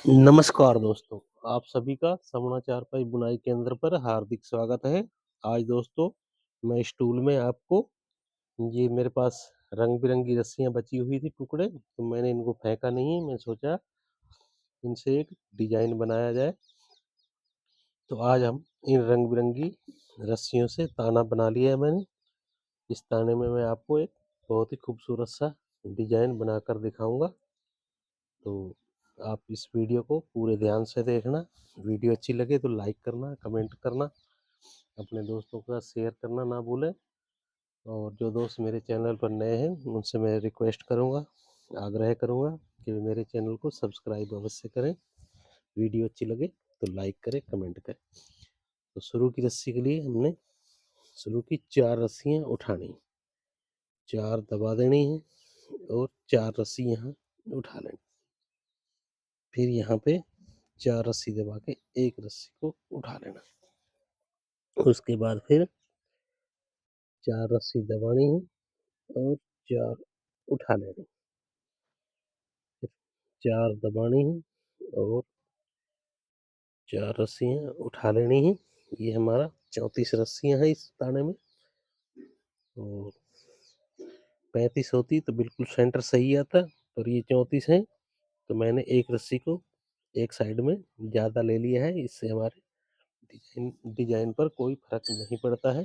नमस्कार दोस्तों, आप सभी का समाचार पाई बुनाई केंद्र पर हार्दिक स्वागत है। आज दोस्तों मैं इस टूल में आपको ये मेरे पास रंग-बिरंगी रस्सियाँ बची हुई थी टुकड़े, तो मैंने इनको फेंका नहीं है, मैं सोचा इनसे एक डिज़ाइन बनाया जाए। तो आज हम इन रंग-बिरंगी रस्सियों से ताना बना लिया है मैंने। इस ताने में मैं आपको एक बहुत ही खूबसूरत सा डिज़ाइन बनाकर दिखाऊँगा। तो आप इस वीडियो को पूरे ध्यान से देखना। वीडियो अच्छी लगे तो लाइक करना, कमेंट करना, अपने दोस्तों के साथ शेयर करना ना भूलें। और जो दोस्त मेरे चैनल पर नए हैं उनसे मैं रिक्वेस्ट करूंगा, आग्रह करूंगा कि वे मेरे चैनल को सब्सक्राइब अवश्य करें। वीडियो अच्छी लगे तो लाइक करें, कमेंट करें। तो शुरू की रस्सी के लिए हमने शुरू की 4 रस्सियाँ उठानी, 4 दबा देनी है और 4 रस्सी यहाँ उठा लेनी। फिर यहाँ पे 4 रस्सी दबा के एक रस्सी को उठा लेना। उसके बाद फिर 4 रस्सी दबानी है और 4 उठा लेनी। फिर 4 दबानी है और 4 रस्सियाँ उठा लेनी है। ये हमारा 34 रस्सियाँ हैं इस ताने में। और 35 होती तो बिल्कुल सेंटर सही आता, पर ये 34 है तो मैंने एक रस्सी को एक साइड में ज़्यादा ले लिया है। इससे हमारे डिज़ाइन पर कोई फ़र्क नहीं पड़ता है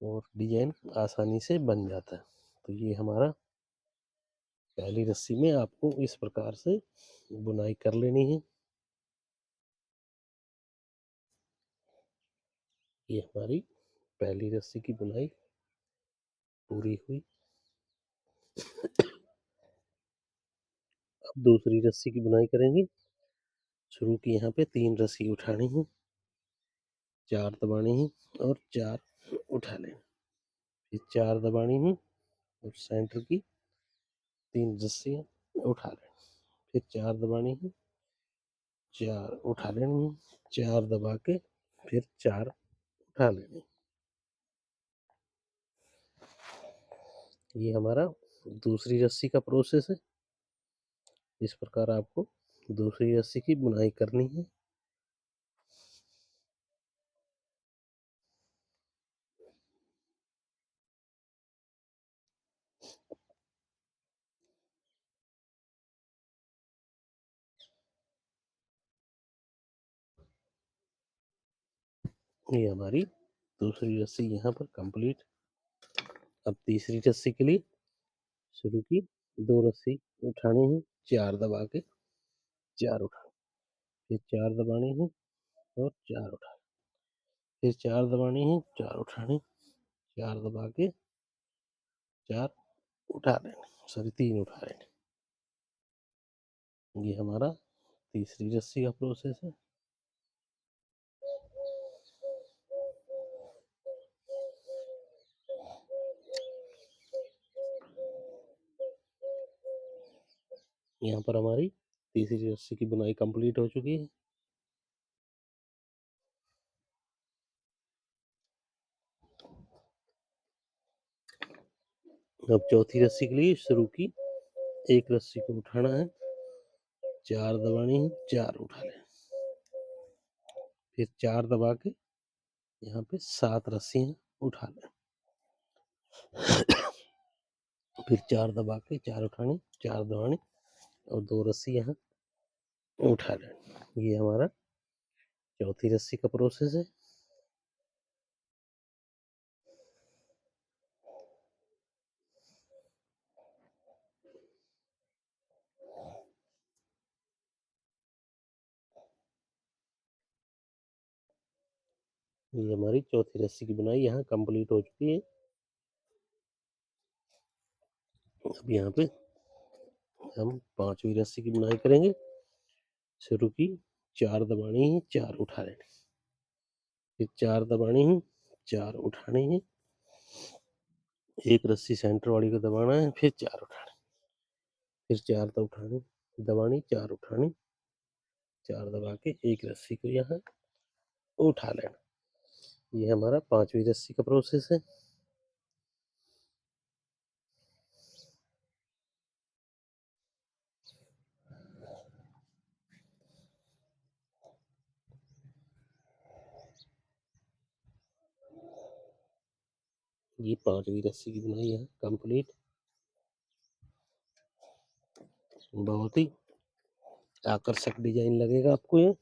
और डिज़ाइन आसानी से बन जाता है। तो ये हमारा पहली रस्सी में आपको इस प्रकार से बुनाई कर लेनी है। ये हमारी पहली रस्सी की बुनाई पूरी हुई। अब दूसरी रस्सी की बुनाई करेंगे। शुरू की यहाँ पे 3 रस्सी उठानी है, 4 दबानी है और 4 उठा लें। फिर 4 दबानी है और सेंटर की 3 रस्सियाँ उठा लें। फिर 4 दबानी है, 4 उठा लेनी है, 4 दबा के फिर 4 उठा लेनी। ये हमारा दूसरी रस्सी का प्रोसेस है। इस प्रकार आपको दूसरी रस्सी की बुनाई करनी है। ये हमारी दूसरी रस्सी यहाँ पर कंप्लीट। अब तीसरी रस्सी के लिए शुरू की 2 रस्सी उठानी है, 4 दबा के 4 उठा, फिर 4 दबानी है और 4 उठा, फिर 4 दबानी है, 4 उठानी, 4 दबा के 4 उठा लेने, सॉरी 3 उठा लेने। ये हमारा तीसरी रस्सी का प्रोसेस है। यहाँ पर हमारी तीसरी रस्सी की बुनाई कंप्लीट हो चुकी है। अब चौथी रस्सी के लिए शुरू की एक रस्सी को उठाना है, 4 दबानी है, 4 उठा लें, फिर 4 दबा के यहाँ पे 7 रस्सियाँ उठा लें, फिर 4 दबा के 4 उठानी, 4 दबानी और 2 रस्सी यहाँ उठा लें। ये हमारा चौथी रस्सी का प्रोसेस है। ये हमारी चौथी रस्सी की बुनाई यहाँ कंप्लीट हो चुकी है। अब यहाँ पे हम 5वीं रस्सी की बुनाई करेंगे। शुरू की 4 दबानी है, 4 उठा लेनी, फिर 4 दबानी है, 4 उठानी है, एक रस्सी सेंटर वाली को दबाना है, फिर 4 उठानी, फिर 4 तो उठानी, दबानी, 4 उठानी, 4 दबा के एक रस्सी को यहाँ उठा लेना। ये हमारा 5वीं रस्सी का प्रोसेस है। ये 5वीं रस्सी की बुनाई है कंप्लीट। बहुत ही आकर्षक डिजाइन लगेगा आपको ये।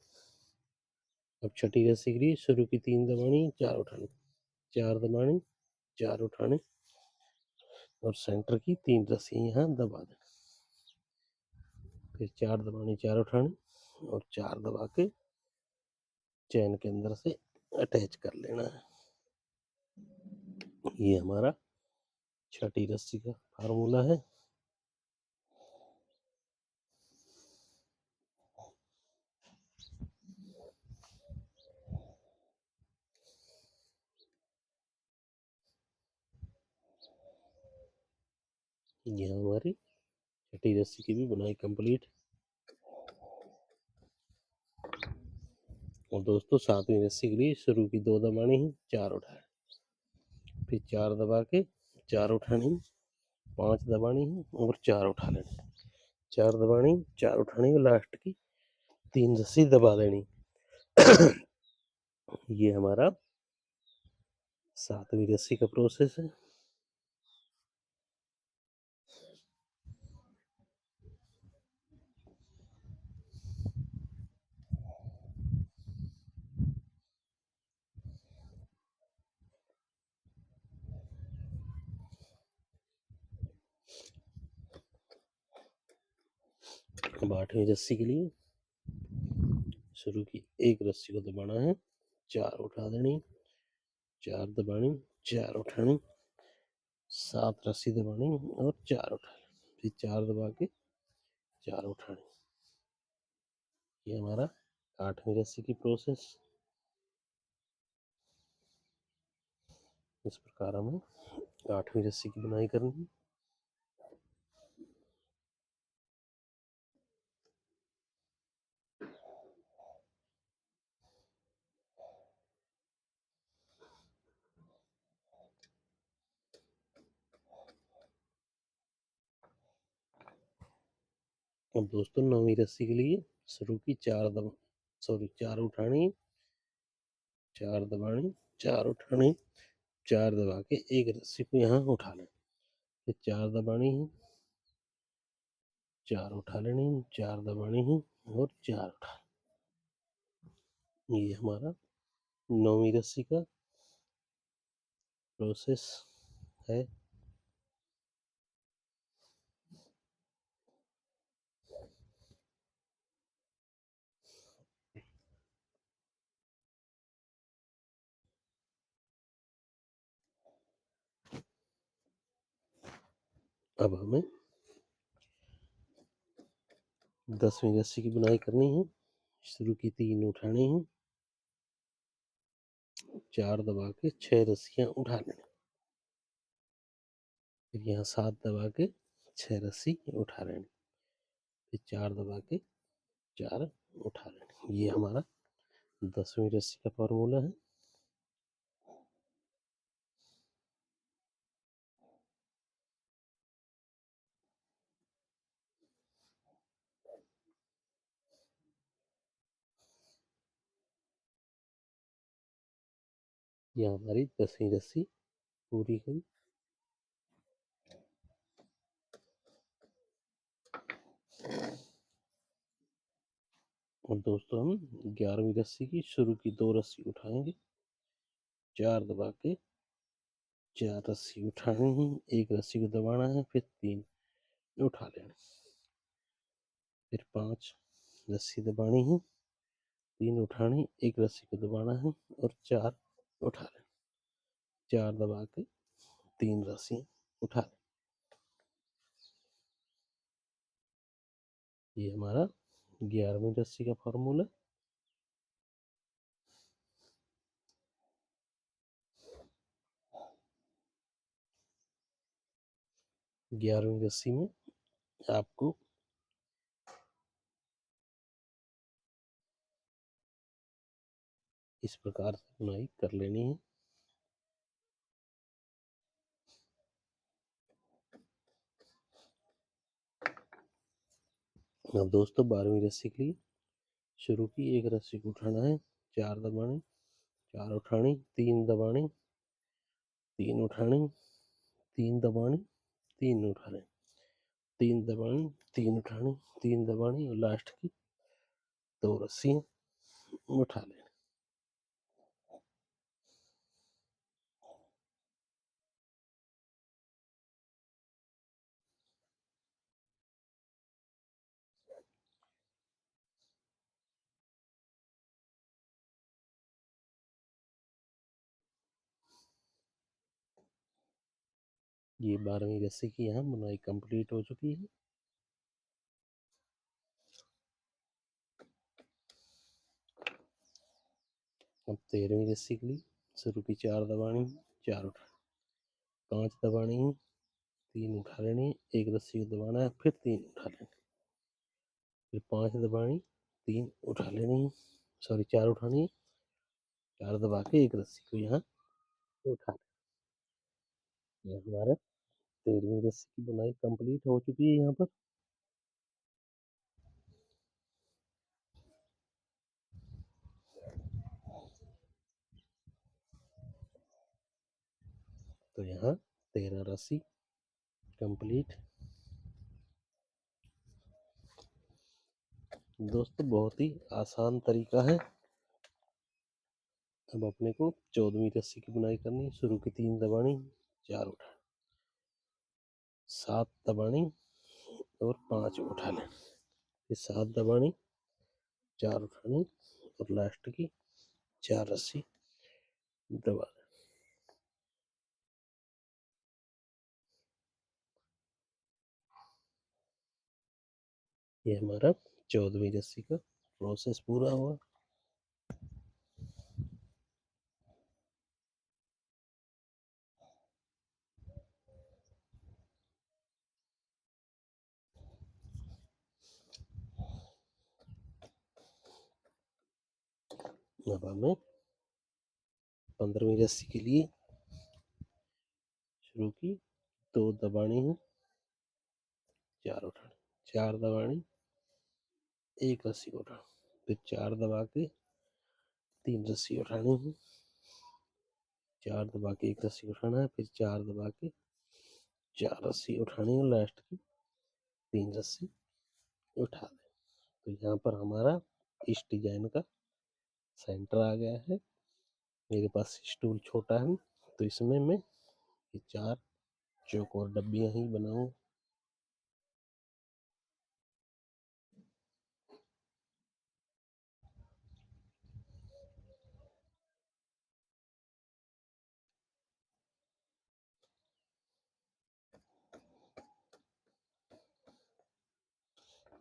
अब छठी रस्सी के लिए शुरू की 3 दबानी, 4 उठानी, 4 दबानी, 4 उठाने और सेंटर की 3 रस्सी यहाँ दबा दें। फिर 4 दबानी, 4 उठानी और 4 दबा के चैन के अंदर से अटैच कर लेना है। ये हमारा छठी रस्सी का फार्मूला है। ये हमारी छठी रस्सी की भी बुनाई कंप्लीट। और दोस्तों 7वीं रस्सी के लिए शुरू की 2 दबानी है, 4 उठाए, फिर 4 दबा के 4 उठानी, 5 दबानी है और 4 उठा लेनी, 4 दबानी, 4 उठानी और लास्ट की 3 रस्सी दबा देनी। ये हमारा 7वीं रस्सी का प्रोसेस है। अब 8वीं रस्सी के लिए शुरू की 1 रस्सी को दबाना है, 4 उठा देनी, 4 दबानी, 4 उठानी, 7 रस्सी दबानी और 4 उठानी, फिर 4 दबा के 4 उठानी। ये हमारा 8वीं रस्सी की प्रोसेस। इस प्रकार हमें 8वीं रस्सी की बुनाई करनी है। अब दोस्तों 9वीं रस्सी के लिए शुरू की 4 उठानी, 4 दबानी, 4 उठानी, 4 दबा के 1 रस्सी को यहाँ उठा लें, फिर 4 दबानी है, 4 उठा लेनी, 4 दबानी है और 4 उठा। ये हमारा 9वीं रस्सी का प्रोसेस है। अब हमें 10वीं रस्सी की बुनाई करनी है। शुरू की 3 उठानी है, 4 दबा के 6 रस्सियां उठा लेनी, फिर यहाँ 7 दबा के 6 रस्सी उठा लेनी, फिर 4 दबा के 4 उठा लेनी। ये हमारा 10वीं रस्सी का फॉर्मूला है। ये हमारी 10वीं रस्सी पूरी हुई। और दोस्तों हम 11वीं रस्सी की शुरू की 2 रस्सी उठाएंगे, 4 दबा के 4 रस्सी उठानी है, 1 रस्सी को दबाना है, फिर 3 उठा लेना, फिर 5 रस्सी दबानी है, 3 उठानी, 1 रस्सी को दबाना है और 4 उठा लेना, 4 दबा के 3 रस्सी उठा लें। ये हमारा 11वीं रस्सी का फॉर्मूला। 11वीं रस्सी में आपको इस प्रकार से बुनाई कर लेनी है। अब दोस्तों 12वीं रस्सी के लिए शुरू की 1 रस्सी को उठाना है, 4 दबाने, 4 उठानी, 3 दबाने, 3 उठानी, 3 दबानी, 3 उठाने, 3 दबानी, 3 उठानी, 3 दबानी और लास्ट की 2 रस्सियाँ उठा लें। ये 12वीं रस्सी की यहाँ बुनाई कंप्लीट हो चुकी है। अब 13वीं रस्सी के लिए शुरू की 4 दबानी, 4 उठा, 5 दबानी है, 3 उठा लेनी है, एक रस्सी को दबाना है, फिर 3 उठा लेनी, फिर 5 दबानी, 3 उठा लेनी है, सॉरी 4 उठानी है, 4 दबा के एक रस्सी को यहाँ उठा लें। ये हमारा 13वीं रस्सी की बुनाई कंप्लीट हो चुकी है यहाँ पर। तो यहाँ 13 रस्सी कंप्लीट। दोस्तों बहुत ही आसान तरीका है। अब अपने को 14वीं रस्सी की बुनाई करनी है। शुरू की 3 दबानी, 4 उठा, 7 दबानी और 5 उठा लें, फिर 7 दबानी, 4 उठानी और लास्ट की 4 रस्सी दबा दें। ये हमारा 14वीं रस्सी का प्रोसेस पूरा हुआ। अब हमें 15वीं रस्सी के लिए शुरू की 2 दबानी है, 4 उठानी, 4 दबानी, एक रस्सी उठानी, फिर 4 दबा के 3 रस्सी उठानी है, 4 दबा के एक रस्सी उठाना है, फिर 4 दबा के 4 रस्सी उठानी है, लास्ट की 3 रस्सी उठा दें। तो यहाँ पर हमारा इस डिजाइन का सेंटर आ गया है। मेरे पास स्टूल छोटा है तो इसमें मैं ये 4 चौकोर डब्बियां ही बनाऊं।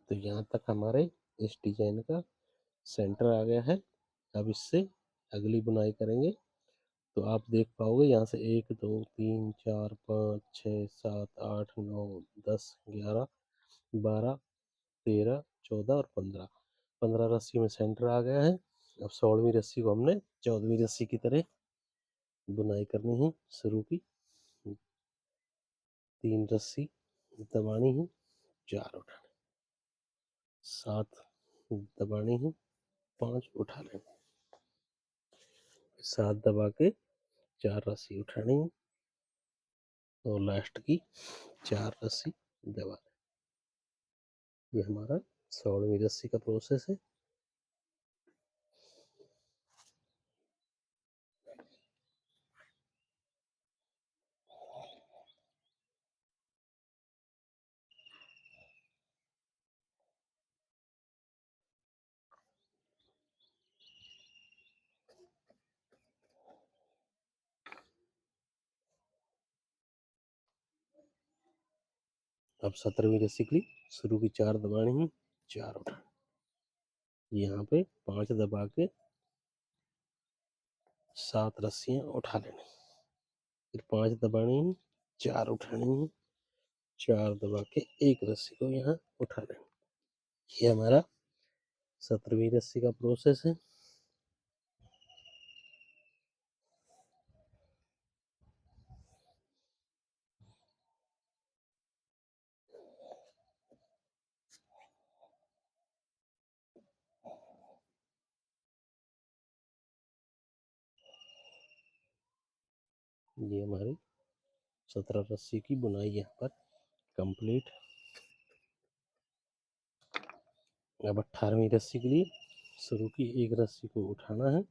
तो यहाँ तक हमारे इस डिजाइन का सेंटर आ गया है। अब इससे अगली बुनाई करेंगे तो आप देख पाओगे यहाँ से 1 2 3 4 5 6 7 8 9 10 11 12 13 14 और 15 रस्सी में सेंटर आ गया है। अब 16वीं रस्सी को हमने 14वीं रस्सी की तरह बुनाई करनी है। शुरू की 3 रस्सी दबानी है, 4 उठाने, 7 दबानी है, 5 उठा लेंगे, 7 दबा के 4 रस्सी उठानी है और लास्ट की 4 रस्सी दबा दें। ये हमारा 16वीं रस्सी का प्रोसेस है। अब 17वीं रस्सी के लिए शुरू की 4 दबानी है, 4 उठाने, यहाँ पे 5 दबा के 7 रस्सियाँ उठा लेनी, फिर 5 दबानी है, 4 उठानी है, 4 दबा के एक रस्सी को यहाँ उठा लेना। ये हमारा 17वीं रस्सी का प्रोसेस है। ये हमारी 17 रस्सी की बुनाई यहाँ पर कंप्लीट। अब 18वीं रस्सी के लिए शुरू की एक रस्सी को उठाना है,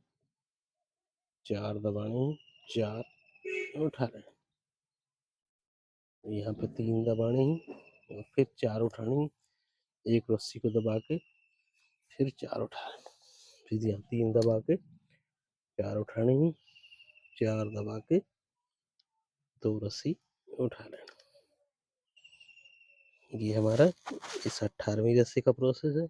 4 दबाने हैं, 4 उठा रहे हैं, यहाँ पे 3 दबाने हैं और फिर 4 उठाने हैं, एक रस्सी को दबा के फिर 4 उठा रहे हैं, फिर यहाँ 3 दबा के 4 उठाने हैं, 4 दबा के 2 रस्सी उठा रहे हैं। ये हमारा इस 18वीं रस्सी का प्रोसेस है।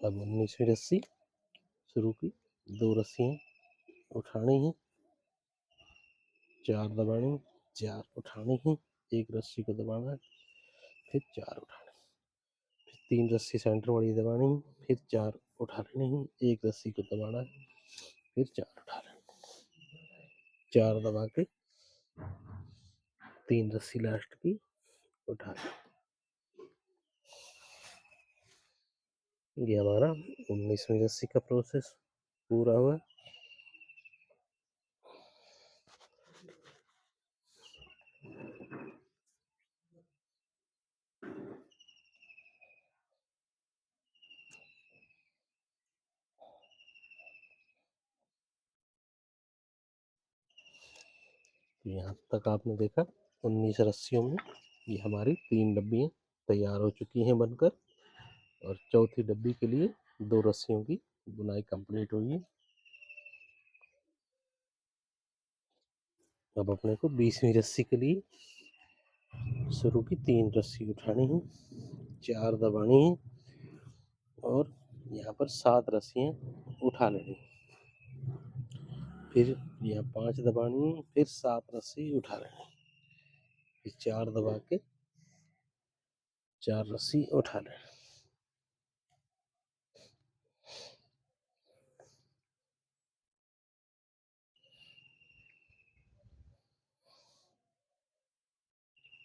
अब 19वीं रस्सी शुरू की, 2 रस्सियाँ उठानी हैं, 4 दबानी, 4 उठानी हैं, एक रस्सी को दबाना है, फिर 4 उठाने, फिर 3 रस्सी सेंटर वाली दबानी, फिर 4 उठा लेने हैं, एक रस्सी को दबाना है, फिर 4 उठा लेने, 4 दबा के 3 रस्सी लास्ट की उठा लें। ये हमारा 19वीं रस्सी का प्रोसेस पूरा हुआ। तो यहाँ तक आपने देखा 19 रस्सियों में ये हमारी 3 डब्बियाँ तैयार हो चुकी हैं बनकर, और चौथी डब्बी के लिए 2 रस्सियों की बुनाई कंप्लीट हुई है। अब अपने को 20वीं रस्सी के लिए शुरू की 3 रस्सी उठानी है, 4 दबानी है और यहाँ पर 7 रस्सियाँ उठा लेनी है, फिर यहाँ 5 दबानी है, फिर 7 रस्सी उठा लेनी है, फिर 4 दबा के 4 रस्सी उठा लेनी।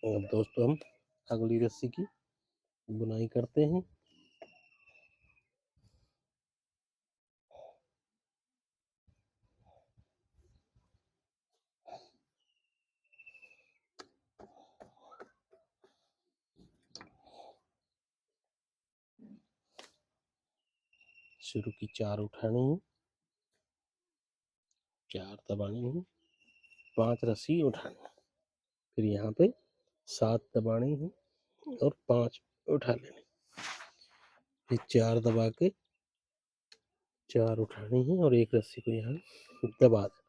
अब दोस्तों हम अगली रस्सी की बुनाई करते हैं। शुरू की 4 उठानी है, 4 दबानी है, 5 रस्सी उठानी है, फिर यहाँ पे 7 दबानी है और 5 उठा लेनी, फिर 4 दबा के 4 उठानी है और एक रस्सी को यहाँ दबा देना।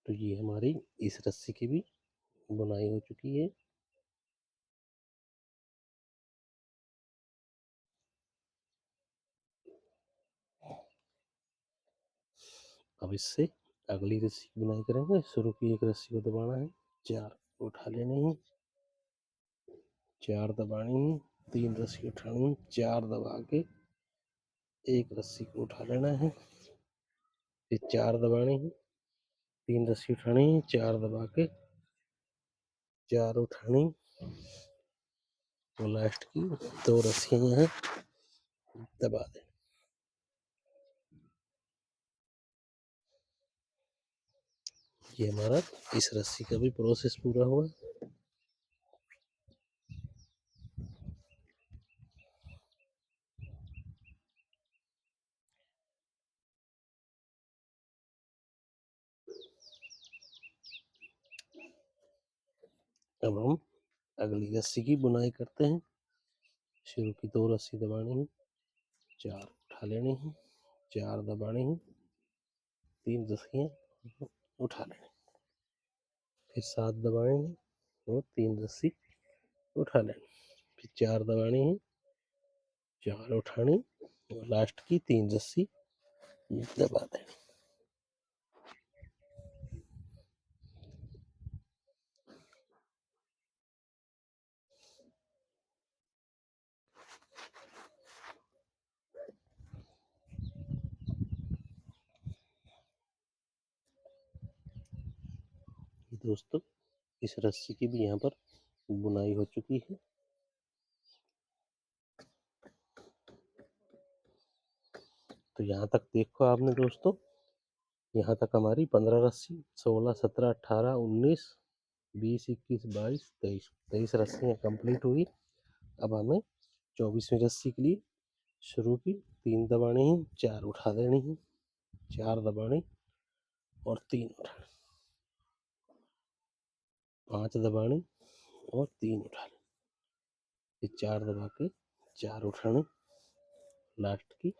तो ये हमारी इस रस्सी की भी बुनाई हो चुकी है। अब इससे अगली रस्सी की बुनाई करेंगे। शुरू की एक रस्सी को दबाना है, 4 उठा लेने हैं, 4 दबानी है, 3 रस्सी उठानी है, 4 दबा के एक रस्सी को उठा लेना है, फिर 4 दबानी है, 3 रस्सी उठानी है, 4 दबा के 4 उठानी और लास्ट की 2 रस्सियाँ यहाँ दबा दें। ये हमारा इस रस्सी का भी प्रोसेस पूरा हुआ। अब हम अगली रस्सी की बुनाई करते हैं। शुरू की 2 रस्सी दबानी है, 4 उठा लेनी है, 4 दबानी है, 3 रस्सियाँ उठा लेनी। फिर 7 दबाएंगे और 3 रस्सी उठा लेंगे, फिर 4 दबानी है, 4 उठानी और लास्ट की 3 रस्सी दबा देंगे। दोस्तों इस रस्सी की भी यहाँ पर बुनाई हो चुकी है। तो यहाँ तक देखो आपने दोस्तों, यहाँ तक हमारी 15 रस्सी 16 17 18 19 20 21 22 23 रस्सियाँ कंप्लीट हुई। अब हमें 24वीं रस्सी के लिए शुरू की 3 दबानी है, 4 उठा देनी है, 4 दबानी और 3 उठानी, 5 दबानी और 3 उठानी, फिर 4 दबा के 4 उठानी, लास्ट की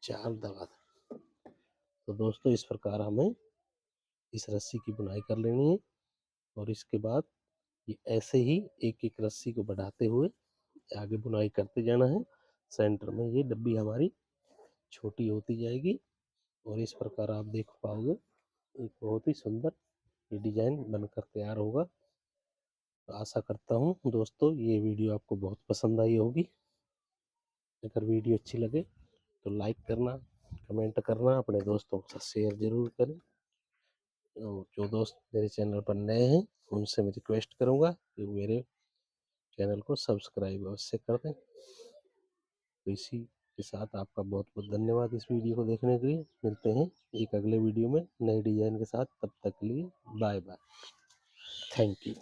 4 दबा दें। तो दोस्तों इस प्रकार हमें इस रस्सी की बुनाई कर लेनी है और इसके बाद ये ऐसे ही एक एक रस्सी को बढ़ाते हुए आगे बुनाई करते जाना है। सेंटर में ये डब्बी हमारी छोटी होती जाएगी और इस प्रकार आप देख पाओगे एक बहुत ही सुंदर ये डिजाइन बनकर तैयार होगा। तो आशा करता हूँ दोस्तों ये वीडियो आपको बहुत पसंद आई होगी। अगर वीडियो अच्छी लगे तो लाइक करना, कमेंट करना, अपने दोस्तों के साथ शेयर जरूर करें। और जो दोस्त मेरे चैनल पर नए हैं उनसे मैं रिक्वेस्ट करूँगा कि मेरे चैनल को सब्सक्राइब अवश्य कर दें। तो इसी के साथ आपका बहुत बहुत धन्यवाद इस वीडियो को देखने के लिए। मिलते हैं एक अगले वीडियो में नए डिजाइन के साथ, तब तक के लिए बाय बाय, थैंक यू।